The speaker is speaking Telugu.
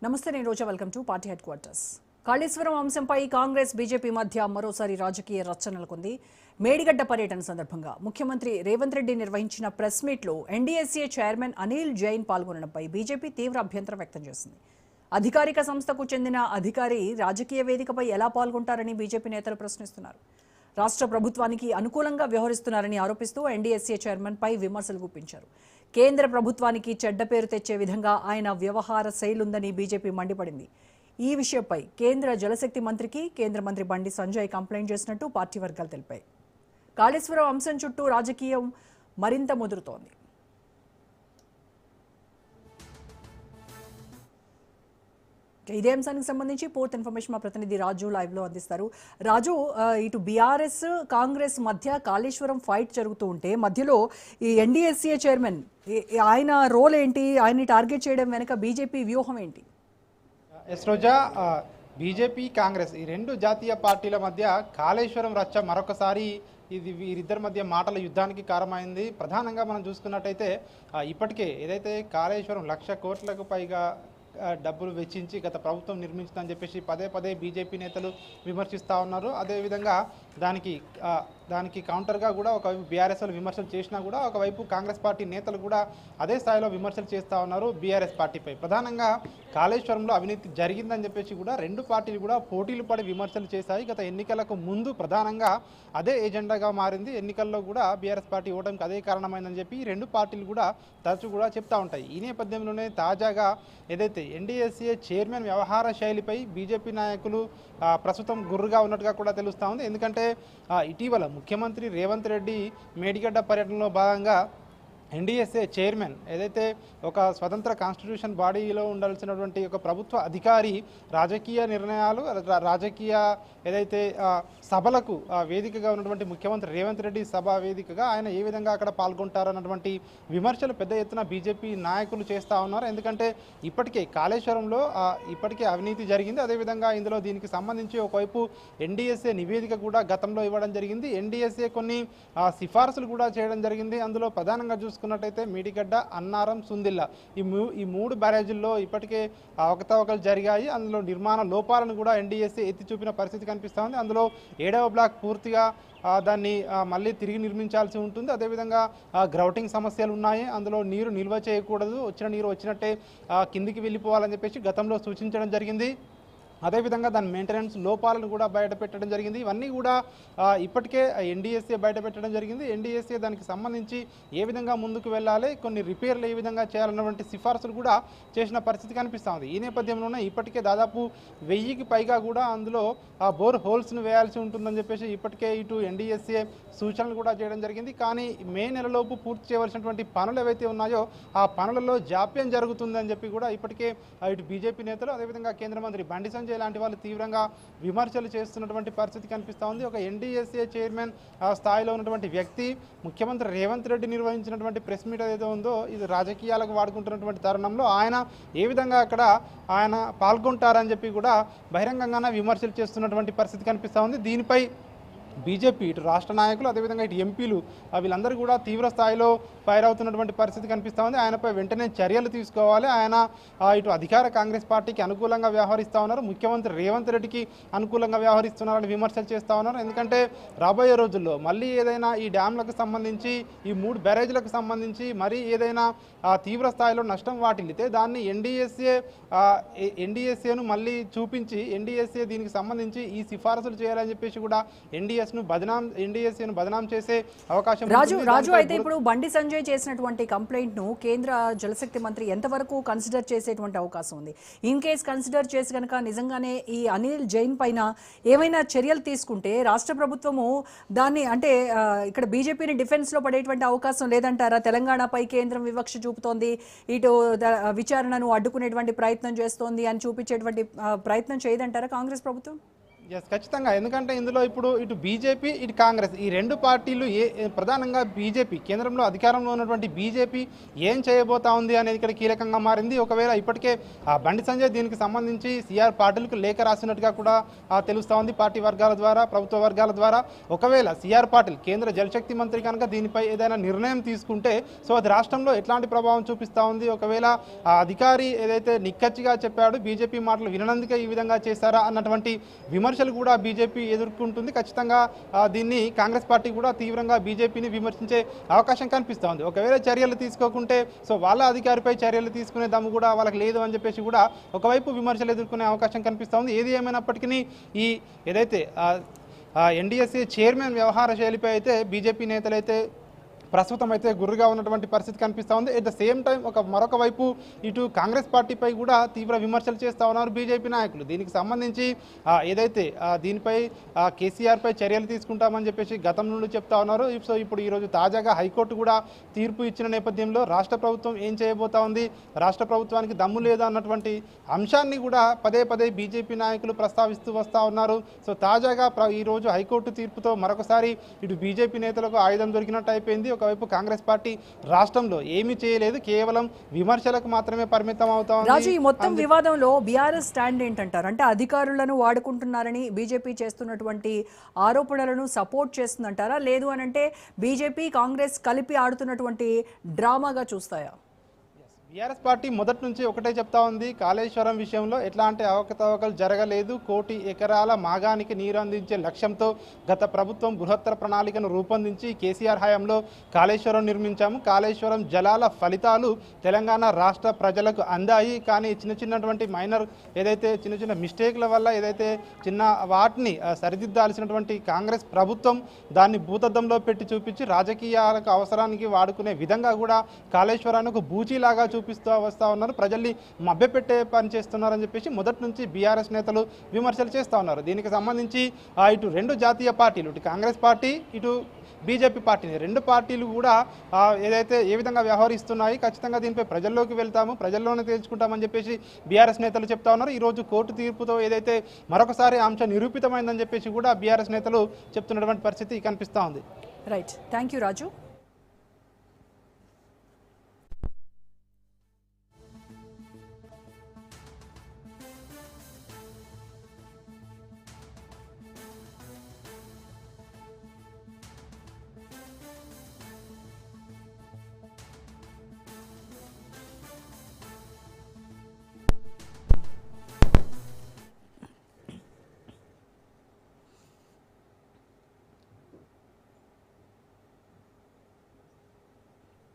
నమస్తే, నేను Roja. Welcome to party headquarters. Kaleshwaram అంశంపై కాంగ్రెస్ బీజేపీ మధ్య మరోసారి రాజకీయ రచ్చ నెలకొంది. మేడిగడ్డ పర్యటన సందర్భంగా ముఖ్యమంత్రి రేవంత్ రెడ్డి నిర్వహించిన ప్రెస్ మీట్లో ఎన్డీఎస్ఏ చైర్మన్ అనిల్ జైన్ పాల్గొనడంపై బీజేపీ తీవ్ర అభ్యంతరం వ్యక్తం చేసింది. అధికారిక సంస్థకు చెందిన అధికారి రాజకీయ వేదికపై ఎలా పాల్గొంటారని బీజేపీ నేతలు ప్రశ్నిస్తున్నారు. రాష్ట్ర ప్రభుత్వానికి అనుకూలంగా వ్యవహరిస్తున్నారని ఆరోపిస్తూ ఎన్డీఎస్ఏ చైర్మన్ పై విమర్శలు గుప్పించారు. కేంద్ర ప్రభుత్వానికి చెడ్డ పేరు తెచ్చే విధంగా ఆయన వ్యవహార శైలుందని బీజేపీ మండిపడింది. ఈ విషయంపై కేంద్ర జలశక్తి మంత్రికి కేంద్ర మంత్రి బండి సంజయ్ కంప్లైంట్ చేసినట్టు పార్టీ వర్గాలు తెలిపాయి. కాళేశ్వరం అంశం చుట్టూ రాజకీయం మరింత ముదురుతోంది. ఇదే అంశానికి సంబంధించి పూర్తి ఇన్ఫర్మేషన్ మా ప్రతినిధి రాజు లైవ్ లో అందిస్తారు. రాజు, ఇటు బీఆర్ఎస్ కాంగ్రెస్ మధ్య కాళేశ్వరం ఫైట్ జరుగుతూ ఉంటే మధ్యలో ఈ ఎన్డీఎస్ఏ చైర్మన్ ఆయన రోల్ ఏంటి? ఆయన్ని టార్గెట్ చేయడం వెనక బీజేపీ వ్యూహం ఏంటి? ఎస్ రోజా, బీజేపీ కాంగ్రెస్ ఈ రెండు జాతీయ పార్టీల మధ్య కాళేశ్వరం రచ్చ మరొకసారి ఇది వీరిద్దరి మధ్య మాటల యుద్ధానికి కారణమైంది. ప్రధానంగా మనం చూసుకున్నట్టయితే ఇప్పటికే ఏదైతే కాళేశ్వరం 1,00,000 కోట్లకు పైగా డబ్బులు వెచ్చించి గత ప్రభుత్వం నిర్మించిందని చెప్పేసి పదే పదే బీజేపీ నేతలు విమర్శిస్తూ ఉన్నారు. అదేవిధంగా దానికి కౌంటర్గా కూడా ఒకవైపు బీఆర్ఎస్లు విమర్శలు చేసినా కూడా ఒకవైపు కాంగ్రెస్ పార్టీ నేతలు కూడా అదే స్థాయిలో విమర్శలు చేస్తూ ఉన్నారు బీఆర్ఎస్ పార్టీపై. ప్రధానంగా కాళేశ్వరంలో అవినీతి జరిగిందని చెప్పేసి కూడా రెండు పార్టీలు కూడా పోటీలు పడి విమర్శలు చేశాయి. గత ఎన్నికలకు ముందు ప్రధానంగా అదే ఎజెండాగా మారింది. ఎన్నికల్లో కూడా బీఆర్ఎస్ పార్టీ ఓటమికి అదే కారణమైందని చెప్పి రెండు పార్టీలు కూడా తరచూ కూడా చెప్తూ ఉంటాయి. ఈ నేపథ్యంలోనే తాజాగా ఏదైతే ఎన్డీఎస్ఏ చైర్మన్ వ్యవహార శైలిపై బీజేపీ నాయకులు ప్రస్తుతం గుర్రుగా ఉన్నట్టుగా కూడా తెలుస్తూ ఉంది. ఎందుకంటే ఇటీవల ముఖ్యమంత్రి రేవంత్ రెడ్డి మేడిగడ్డ పర్యటనలో భాగంగా ఎన్డీఎస్ఏ చైర్మన్ ఏదైతే ఒక స్వతంత్ర కాన్స్టిట్యూషన్ బాడీలో ఉండాల్సినటువంటి ఒక ప్రభుత్వ అధికారి రాజకీయ నిర్ణయాలు రాజకీయ ఏదైతే సభలకు వేదికగా ఉన్నటువంటి ముఖ్యమంత్రి రేవంత్ రెడ్డి సభ వేదికగా ఆయన ఏ విధంగా అక్కడ పాల్గొంటారన్నటువంటి విమర్శలు పెద్ద ఎత్తున బీజేపీ నాయకులు చేస్తూ ఉన్నారు. ఎందుకంటే ఇప్పటికే కాళేశ్వరంలో ఇప్పటికే అవినీతి జరిగింది. అదేవిధంగా ఇందులో దీనికి సంబంధించి ఒకవైపు ఎన్డీఎస్ఏ నివేదిక కూడా గతంలో ఇవ్వడం జరిగింది. ఎన్డీఎస్ఏ కొన్ని సిఫార్సులు కూడా చేయడం జరిగింది. అందులో ప్రధానంగా చూసుకున్నట్టయితే మేడిగడ్డ, అన్నారం, సుందిల్లా ఈ మూడు బ్యారేజీల్లో ఇప్పటికే అవకతవకలు జరిగాయి. అందులో నిర్మాణ లోపాలను కూడా ఎన్డీఎస్ఏ ఎత్తి చూపిన పరిస్థితి కనిపిస్తూ ఉంది. అందులో 7వ బ్లాక్ పూర్తిగా దాన్ని మళ్ళీ తిరిగి నిర్మించాల్సి ఉంటుంది. అదేవిధంగా గ్రౌటింగ్ సమస్యలు ఉన్నాయి. అందులో నీరు నిల్వ చేయకూడదు, వచ్చిన నీరు వచ్చినట్టే కిందికి వెళ్ళిపోవాలని చెప్పేసి గతంలో సూచించడం జరిగింది. అదేవిధంగా దాని మెయింటెనెన్స్ లోపాలను కూడా బయటపెట్టడం జరిగింది. ఇవన్నీ కూడా ఇప్పటికే ఎన్డీఎస్ఏ బయటపెట్టడం జరిగింది. ఎన్డీఎస్ఏ దానికి సంబంధించి ఏ విధంగా ముందుకు వెళ్ళాలి, కొన్ని రిపేర్లు ఏ విధంగా చేయాలన్నటువంటి సిఫార్సులు కూడా చేసిన పరిస్థితి కనిపిస్తూ ఉంది. ఈ నేపథ్యంలోనే ఇప్పటికే దాదాపు 1000కి పైగా కూడా అందులో బోర్ హోల్స్ను వేయాల్సి ఉంటుందని చెప్పేసి ఇప్పటికే ఇటు ఎన్డీఎస్ఏ సూచనలు కూడా చేయడం జరిగింది. కానీ మే నెలలోపు పూర్తి చేయవలసినటువంటి పనులు ఏవైతే ఉన్నాయో ఆ పనులలో జాప్యం జరుగుతుందని చెప్పి కూడా ఇప్పటికే ఇటు బీజేపీ నేతలు అదేవిధంగా కేంద్ర మంత్రి బండి సంజయ్ లాంటి వాళ్ళు తీవ్రంగా విమర్శలు చేస్తున్నటువంటి పరిస్థితి కనిపిస్తూ ఉంది. ఒక ఎన్డీఎస్ఏ చైర్మన్ స్థాయిలో ఉన్నటువంటి వ్యక్తి ముఖ్యమంత్రి రేవంత్ రెడ్డి నిర్వహించినటువంటి ప్రెస్ మీట్ ఏదైతే ఉందో ఇది రాజకీయాలకు వాడుకుంటున్నటువంటి తరుణంలో ఆయన ఏ విధంగా అక్కడ ఆయన పాల్గొంటారని చెప్పి కూడా బహిరంగంగానే విమర్శలు చేస్తున్నటువంటి పరిస్థితి కనిపిస్తూ ఉంది. దీనిపై బీజేపీ ఇటు రాష్ట్ర నాయకులు అదేవిధంగా ఇటు ఎంపీలు వీళ్ళందరూ కూడా తీవ్ర స్థాయిలో ఫైర్ అవుతున్నటువంటి పరిస్థితి కనిపిస్తూ ఉంది. ఆయనపై వెంటనే చర్యలు తీసుకోవాలి. ఆయన ఇటు అధికార కాంగ్రెస్ పార్టీకి అనుకూలంగా వ్యవహరిస్తూ ఉన్నారు, ముఖ్యమంత్రి రేవంత్ రెడ్డికి అనుకూలంగా వ్యవహరిస్తున్నారని విమర్శలు చేస్తూ ఉన్నారు. ఎందుకంటే రాబోయే రోజుల్లో మళ్ళీ ఏదైనా ఈ డ్యామ్లకు సంబంధించి ఈ 3 బ్యారేజ్లకు సంబంధించి మరీ ఏదైనా తీవ్ర స్థాయిలో నష్టం వాటిల్లితే దాన్ని ఎన్డీఎస్ఏను మళ్ళీ చూపించి ఎన్డీఎస్ఏ దీనికి సంబంధించి ఈ సిఫారసులు చేయాలని చెప్పేసి కూడా ఎన్డీఎస్ఏను బదనాం చేసే అవకాశం. రాజు అయితే ఇప్పుడు బండి సంజయ్ చేసినటువంటి కంప్లైంట్ ను కేంద్ర జలశక్తి మంత్రి ఎంతవరకు కన్సిడర్ చేసేటువంటి అవకాశం ఉంది? ఇన్ కేస్ కన్సిడర్ చేసి కనుక నిజంగానే ఈ అనిల్ జైన్ పైన ఏమైనా చర్యలు తీసుకుంటే రాష్ట్ర ప్రభుత్వము దాన్ని అంటే ఇక్కడ బీజేపీని డిఫెన్స్ లో పడేటువంటి అవకాశం లేదంటారా? తెలంగాణపై కేంద్రం వివక్ష చూపుతోంది, ఇటు విచారణను అడ్డుకునేటువంటి ప్రయత్నం చేస్తోంది అని చూపించేటువంటి ప్రయత్నం చేయదంటారా కాంగ్రెస్ ప్రభుత్వం? ఎస్, ఖచ్చితంగా. ఎందుకంటే ఇందులో ఇప్పుడు ఇటు బీజేపీ ఇటు కాంగ్రెస్ ఈ రెండు పార్టీలు ప్రధానంగా బీజేపీ కేంద్రంలో అధికారంలో ఉన్నటువంటి బీజేపీ ఏం చేయబోతా ఉంది అనేది ఇక్కడ కీలకంగా మారింది. ఒకవేళ ఇప్పటికే బండి సంజయ్ దీనికి సంబంధించి సిఆర్ పాటిల్కు లేఖ రాసినట్టుగా కూడా తెలుస్తూ ఉంది పార్టీ వర్గాల ద్వారా, ప్రభుత్వ వర్గాల ద్వారా. ఒకవేళ సిఆర్ పాటిల్ కేంద్ర జలశక్తి మంత్రి కనుక దీనిపై ఏదైనా నిర్ణయం తీసుకుంటే సో అది రాష్ట్రంలో ఎట్లాంటి ప్రభావం చూపిస్తూ ఉంది. ఒకవేళ ఆ అధికారి ఏదైతే నిక్కచ్చిగా చెప్పాడు బీజేపీ మాటలు విననందుకే ఈ విధంగా చేశారా అన్నటువంటి విమర్శలు కూడా బీజేపీ ఎదుర్కొంటుంది. ఖచ్చితంగా దీన్ని కాంగ్రెస్ పార్టీ కూడా తీవ్రంగా బీజేపీని విమర్శించే అవకాశం కనిపిస్తూ ఉంది. ఒకవేళ చర్యలు తీసుకోకుంటే సో వాళ్ళ అధికారిపై చర్యలు తీసుకునే దమ్ము కూడా వాళ్ళకి లేదు అని చెప్పేసి కూడా ఒకవైపు విమర్శలు ఎదుర్కొనే అవకాశం కనిపిస్తూ ఉంది. ఏది ఏమైనప్పటికీ ఈ ఏదైతే ఎన్డీఎస్ఏ చైర్మన్ వ్యవహార శైలిపై అయితే బీజేపీ నేతలు అయితే ప్రస్తుతం అయితే గుర్రుగా ఉన్నటువంటి పరిస్థితి కనిపిస్తూ ఉంది. ఎట్ ద సేమ్ టైం మరొక వైపు ఇటు కాంగ్రెస్ పార్టీపై కూడా తీవ్ర విమర్శలు చేస్తూ ఉన్నారు బీజేపీ నాయకులు. దీనికి సంబంధించి ఏదైతే దీనిపై కేసీఆర్పై చర్యలు తీసుకుంటామని చెప్పేసి గతం నుండి చెప్తా ఉన్నారు. సో ఇప్పుడు ఈరోజు తాజాగా హైకోర్టు కూడా తీర్పు ఇచ్చిన నేపథ్యంలో రాష్ట్ర ప్రభుత్వం ఏం చేయబోతా ఉంది, రాష్ట్ర ప్రభుత్వానికి దమ్ము లేదా అన్నటువంటి అంశాన్ని కూడా పదే పదే బీజేపీ నాయకులు ప్రస్తావిస్తూ వస్తూ ఉన్నారు. సో తాజాగా ఈరోజు హైకోర్టు తీర్పుతో మరొకసారి ఇటు బీజేపీ నేతలకు ఆయుధం దొరికినట్టు అయిపోయింది. ఒకవైపు కాంగ్రెస్ పార్టీ రాష్ట్రంలో ఏమీ చేయలేదు, కేవలం విమర్శలకు మాత్రమే పరిమితం అవుతా ఉంది. రాజు, ఈ మొత్తం వివాదంలో బీఆర్ఎస్ స్టాండ్ ఏంటంటారు? అంటే అధికారులను వాడుకుంటున్నారని బీజేపీ చేస్తున్నటువంటి ఆరోపణలను సపోర్ట్ చేస్తుందంటారా, లేదు అని అంటే బీజేపీ కాంగ్రెస్ కలిపి ఆడుతున్నటువంటి డ్రామాగా చూస్తాయా? బీఆర్ఎస్ పార్టీ మొదటి నుంచి ఒకటే చెప్తా ఉంది, కాళేశ్వరం విషయంలో ఎట్లాంటి అవకతవకలు జరగలేదు. 1 కోటి ఎకరాల మాగానికి నీరు అందించే లక్ష్యంతో గత ప్రభుత్వం బృహత్తర ప్రణాళికను రూపొందించి కేసీఆర్ హయాంలో కాళేశ్వరం నిర్మించాము. కాళేశ్వరం జలాల ఫలితాలు తెలంగాణ రాష్ట్ర ప్రజలకు అందాయి. కానీ చిన్నటువంటి మైనర్ ఏదైతే చిన్న మిస్టేక్ల వల్ల ఏదైతే చిన్న వాటిని సరిదిద్దాల్సినటువంటి కాంగ్రెస్ ప్రభుత్వం దాన్ని భూతద్దంలో పెట్టి చూపించి రాజకీయాలకు అవసరానికి వాడుకునే విధంగా కూడా కాళేశ్వరాన్ని ఒక బూచీలాగా చూపిస్తూ వస్తూ ఉన్నారు. ప్రజల్ని మభ్యపెట్టే పని చేస్తున్నారని చెప్పేసి మొదటి నుంచి బీఆర్ఎస్ నేతలు విమర్శలు చేస్తూ ఉన్నారు. దీనికి సంబంధించి ఇటు రెండు జాతీయ పార్టీలు, ఇటు కాంగ్రెస్ పార్టీ ఇటు బీజేపీ పార్టీని, రెండు పార్టీలు కూడా ఏదైతే ఏ విధంగా వ్యవహరిస్తున్నాయి, ఖచ్చితంగా దీనిపై ప్రజల్లోకి వెళ్తాము, ప్రజల్లోనే తేల్చుకుంటామని చెప్పేసి బీఆర్ఎస్ నేతలు చెప్తా ఉన్నారు. ఈరోజు కోర్టు తీర్పుతో ఏదైతే మరొకసారి అంశం నిరూపితమైందని చెప్పేసి కూడా బీఆర్ఎస్ నేతలు చెప్తున్నటువంటి పరిస్థితి కనిపిస్తూ ఉంది. Right, thank you Raju.